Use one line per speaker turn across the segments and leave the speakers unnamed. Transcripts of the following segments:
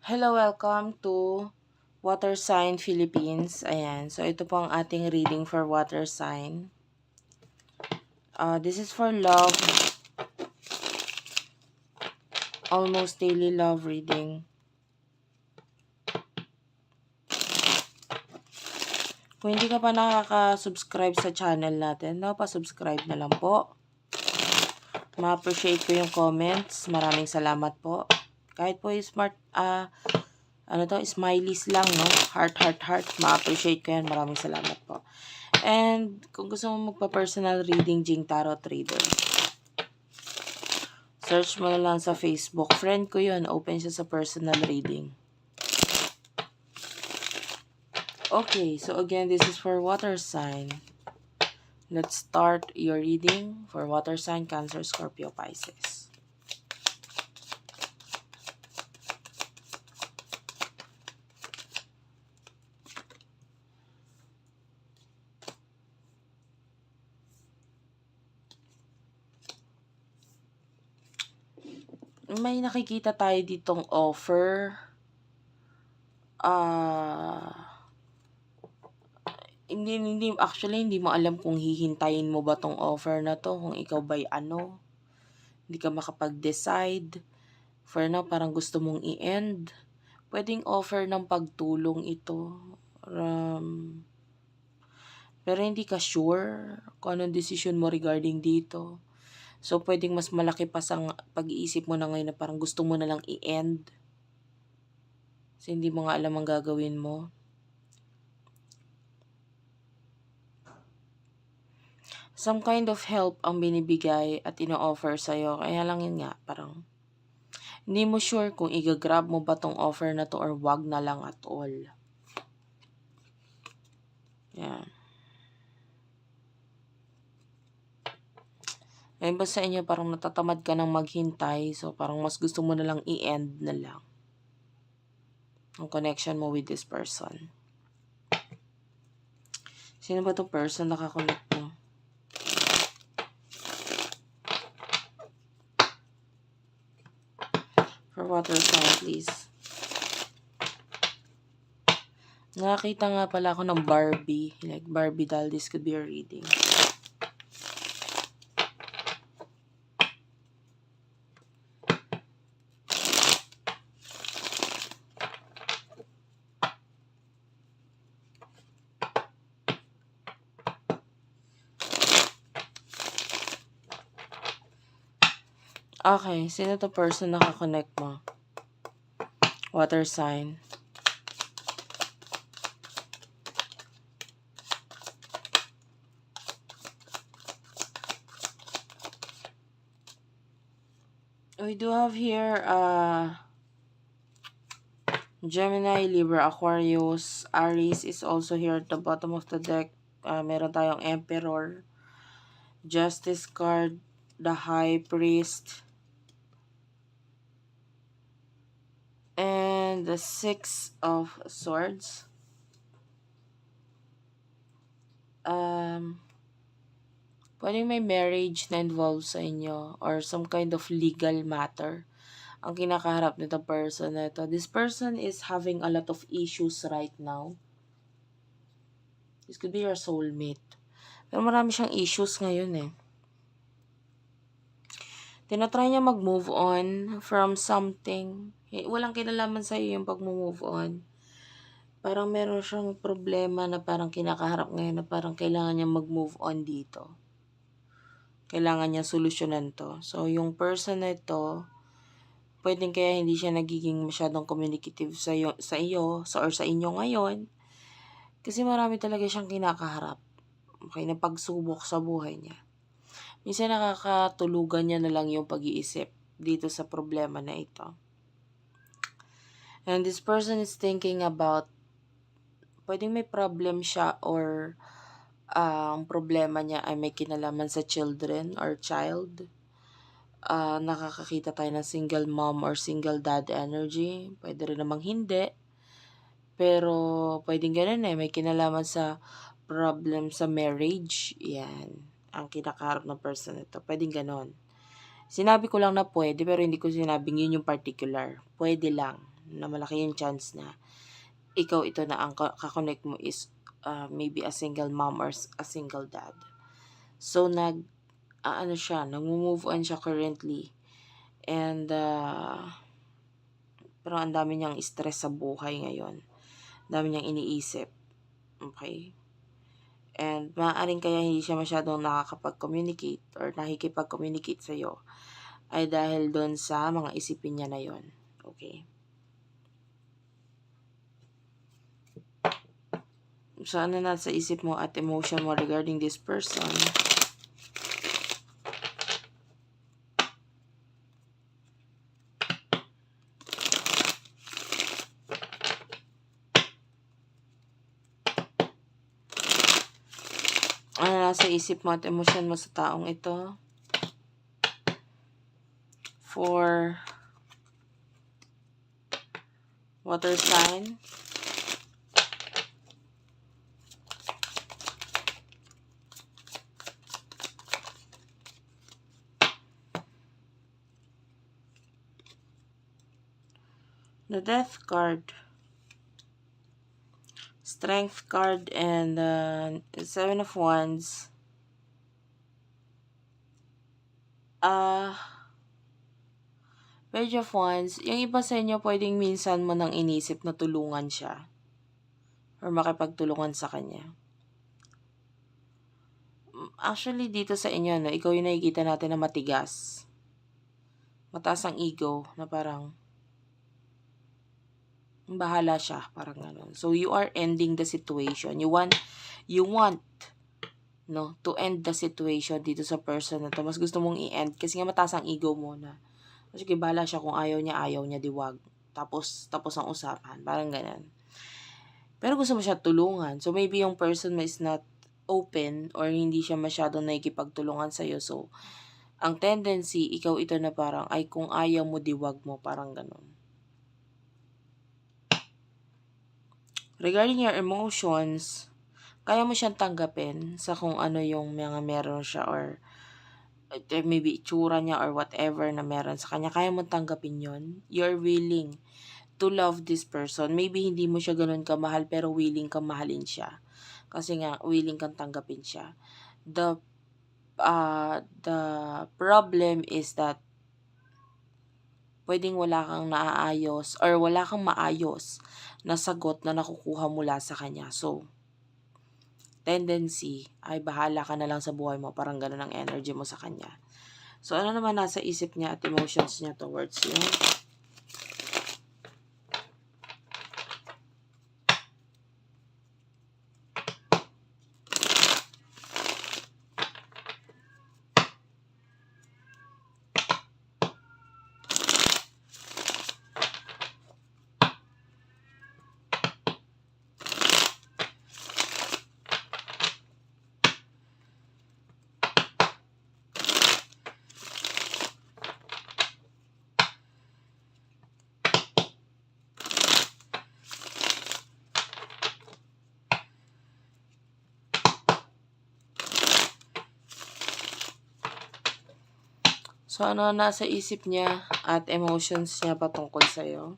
Hello, welcome to Water Sign Philippines. Ayan. So, ito po ang ating reading for water sign. This is for love. Almost daily love reading. Kung hindi ka pa nakaka-subscribe sa channel natin, pa-subscribe na lang po. Ma-appreciate ko yung comments. Maraming salamat po. Kahit po yung smileys lang, no? Heart, heart, heart. Ma-appreciate ko yan. Maraming salamat po. And kung gusto mo magpa-personal reading, Jing Tarot Reader, search mo na lang sa Facebook. Friend ko yun. Open siya sa personal reading. Okay, so again, this is for water sign. Let's start your reading for water sign, Cancer, Scorpio, Pisces. May nakikita tayo ditong offer. Actually, hindi mo alam kung hihintayin mo ba tong offer na to, kung ikaw ba'y hindi ka makapag-decide. For now, parang gusto mong i-end. Pwedeng offer ng pagtulong ito. Pero hindi ka sure kung anong decision mo regarding dito. So, pwedeng mas malaki pa sa pag-iisip mo na ngayon na parang gusto mo na lang i-end. Kasi hindi mo nga alam ang gagawin mo. Some kind of help ang binibigay at ino-offer sa'yo. Kaya lang yun nga, parang hindi mo sure kung i-grab mo ba tong offer na to or wag na lang at all. Yan. Ngayon ba sa inyo parang natatamad ka nang maghintay, so parang mas gusto mo na lang i-end na lang ang connection mo with this person. Sino ba itong person nakakonect mo? For water sign, please. Nakakita nga pala ako ng Barbie. Like Barbie doll, this could be a reading. Okay, sino to person nakakonect mo? Water sign. We do have here Gemini, Libra, Aquarius, Aries is also here at the bottom of the deck. Meron tayong Emperor, Justice card, the High Priest, and the Six of Swords. Pwedeng may marriage na involved sa inyo or some kind of legal matter ang kinakaharap nito person na ito. This person is having a lot of issues right now. This could be your soulmate. Pero marami siyang issues ngayon eh. Tinatry niya mag-move on from something. Walang kinalaman sa'yo yung pag-move on. Parang meron siyang problema na parang kinakaharap ngayon na parang kailangan niya mag-move on dito. Kailangan niya solusyonan to. So, yung person na ito, pwedeng kaya hindi siya nagiging masyadong communicative sa iyo or sa inyo ngayon. Kasi marami talaga siyang kinakaharap. Okay, na pagsubok sa buhay niya. Minsan nakakatulugan niya na lang yung pag-iisip dito sa problema na ito. And this person is thinking about, pwedeng may problem siya or ang problema niya ay may kinalaman sa children or child. Nakakakita tayo ng single mom or single dad energy. Pwede rin namang hindi. Pero pwedeng ganun eh. May kinalaman sa problem sa marriage. Yan. Ang kinakaharap ng person ito. Pwedeng ganun. Sinabi ko lang na pwede pero hindi ko sinabing yun yung particular. Pwede lang na malaki yung chance na ikaw ito na ang kakonect mo is maybe a single mom or a single dad. So, nag-move on siya currently. And, pero ang dami niyang stress sa buhay ngayon. Dami niyang iniisip. Okay? And maaaring kaya hindi siya masyadong nakakapag-communicate or nakikipag-communicate sa'yo ay dahil doon sa mga isipin niya na yon. Okay? So, ano nasa isip mo at emotion mo regarding this person? Ano nasa isip mo at emosyon mo sa taong ito? For water sign. The Death card. Strength card and Seven of Wands. Page of Wands, yung iba sa inyo pwedeng minsan mo nang inisip na tulungan siya or makipagtulungan sa kanya. Actually, dito sa inyo, no, ikaw yung nakikita natin na matigas. Mataas ang ego na parang bahala siya, parang gano'n. So, you are ending the situation. You want no, to end the situation dito sa person na to. Mas gusto mong i-end kasi nga mataas ang ego mo na. Sige, bahala siya kung ayaw niya, diwag. Tapos ang usapan. Parang ganun. Pero gusto mo siya tulungan. So, maybe yung person mo is not open or hindi siya masyadong nakikipagtulungan sa'yo. So, ang tendency, ikaw ito na parang, ay kung ayaw mo, diwag mo. Parang ganun. Regarding your emotions, kaya mo siyang tanggapin sa kung ano yung mga meron siya or maybe itsura niya or whatever na meron sa kanya, kaya mo tanggapin yon. You're willing to love this person. Maybe hindi mo siya ganun kamahal, pero willing kang mahalin siya. Kasi nga, willing kang tanggapin siya. The problem is that pwedeng wala kang naaayos or wala kang maayos na sagot na nakukuha mula sa kanya. So, tendency ay bahala ka na lang sa buhay mo. Parang ganun ang energy mo sa kanya. So, ano naman nasa isip niya at emotions niya towards you? So, ano nasa isip niya at emotions niya patungkol sa'yo?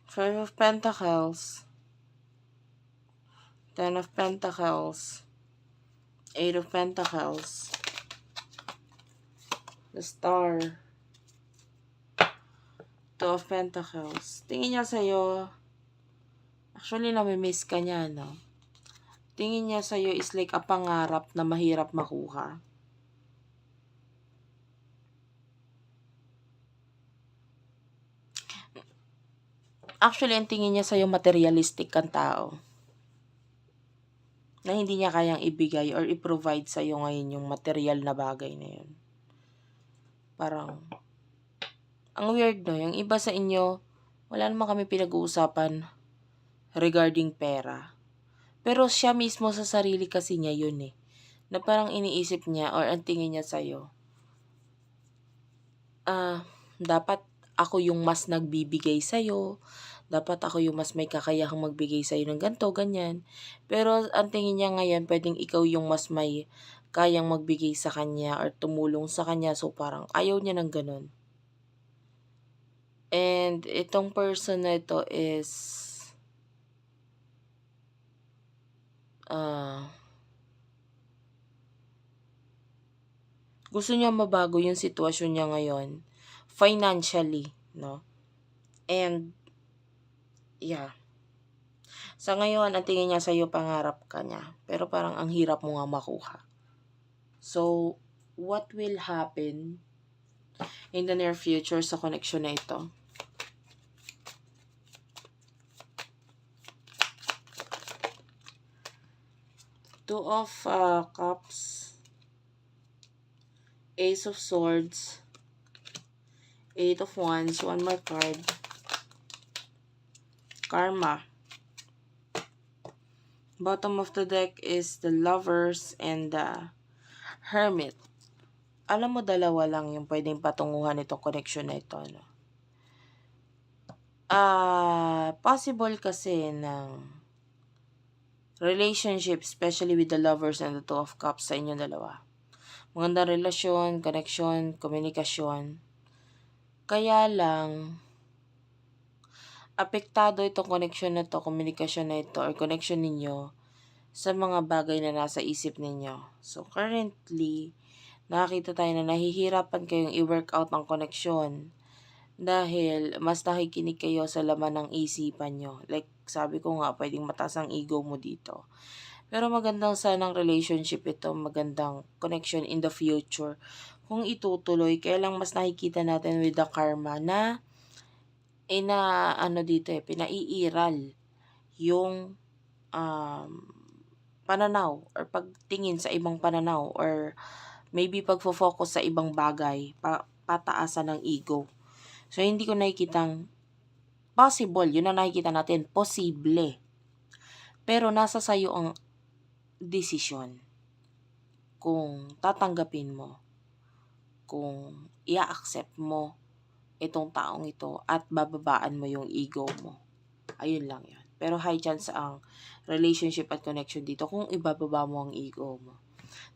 Five of Pentacles, Ten of Pentacles, Eight of Pentacles, the Star, Two of Pentacles. Tingin niya sa'yo, actually namimiss ka niya, no? Tingin niya sa'yo is like a pangarap na mahirap makuha. Actually, ang tingin niya sa'yo materialistic kang tao. Na hindi niya kayang ibigay or i-provide sa'yo ngayon yung material na bagay na yun. Parang, ang weird, no? Yung iba sa inyo, wala naman kami pinag-uusapan regarding pera. Pero siya mismo sa sarili kasi niya yun eh. Na parang iniisip niya or ang tingin niya sa'yo, dapat ako yung mas nagbibigay sa'yo. dapat ako yung mas may kakayahang magbigay sa'yo ng ganito, ganyan. Pero ang tingin niya ngayon puwedeng ikaw yung mas may kayang magbigay sa kanya or tumulong sa kanya, so parang ayaw niya ng gano'n. And itong person na ito is, gusto niya mabago yung sitwasyon niya ngayon, financially, 'no? And yeah, sa ngayon ang tingin niya sa'yo pangarap ka niya, pero parang ang hirap mo nga makuha. So, what will happen in the near future sa connection na ito? Two of Cups, Ace of Swords, Eight of Wands, one more card, Karma. Bottom of the deck is the Lovers and the Hermit. Alam mo, dalawa lang yung pwedeng patunguhan itong connection na ito, no? Possible kasi ng relationship, especially with the Lovers and the Two of Cups sa inyong dalawa. Magandang relasyon, connection, komunikasyon. Kaya lang, apektado itong connection na to, komunikasyon na ito, or connection ninyo sa mga bagay na nasa isip ninyo. So, currently, nakakita tayo na nahihirapan kayong i-work out ang connection dahil mas nakikinig kayo sa laman ng isipan nyo. Like, sabi ko nga, pwedeng mataas ang ego mo dito. Pero magandang sanang relationship ito, magandang connection in the future. Kung itutuloy, kaya lang mas nakikita natin with the karma na pinaiiral yung pananaw or pagtingin sa ibang pananaw or maybe pagfo-focus sa ibang bagay, pataasan ng ego. So, hindi ko nakikitang possible. Yun ang nakikita natin. Posible. Pero nasa sayo ang desisyon. Kung tatanggapin mo, kung i-accept mo itong taong ito at bababaan mo yung ego mo. Ayun lang yun. Pero high chance ang relationship at connection dito kung ibababa mo ang ego mo.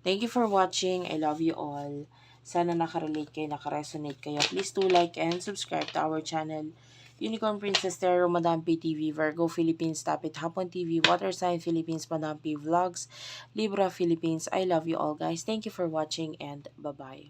Thank you for watching. I love you all. Sana nakarelate kayo, nakaresonate kayo. Please do like and subscribe to our channel. Unicorn Princess Tarot, Madam P TV, Virgo Philippines, Tapit Hapon TV, Water Sign Philippines, Madam P Vlogs, Libra Philippines. I love you all, guys. Thank you for watching and bye-bye.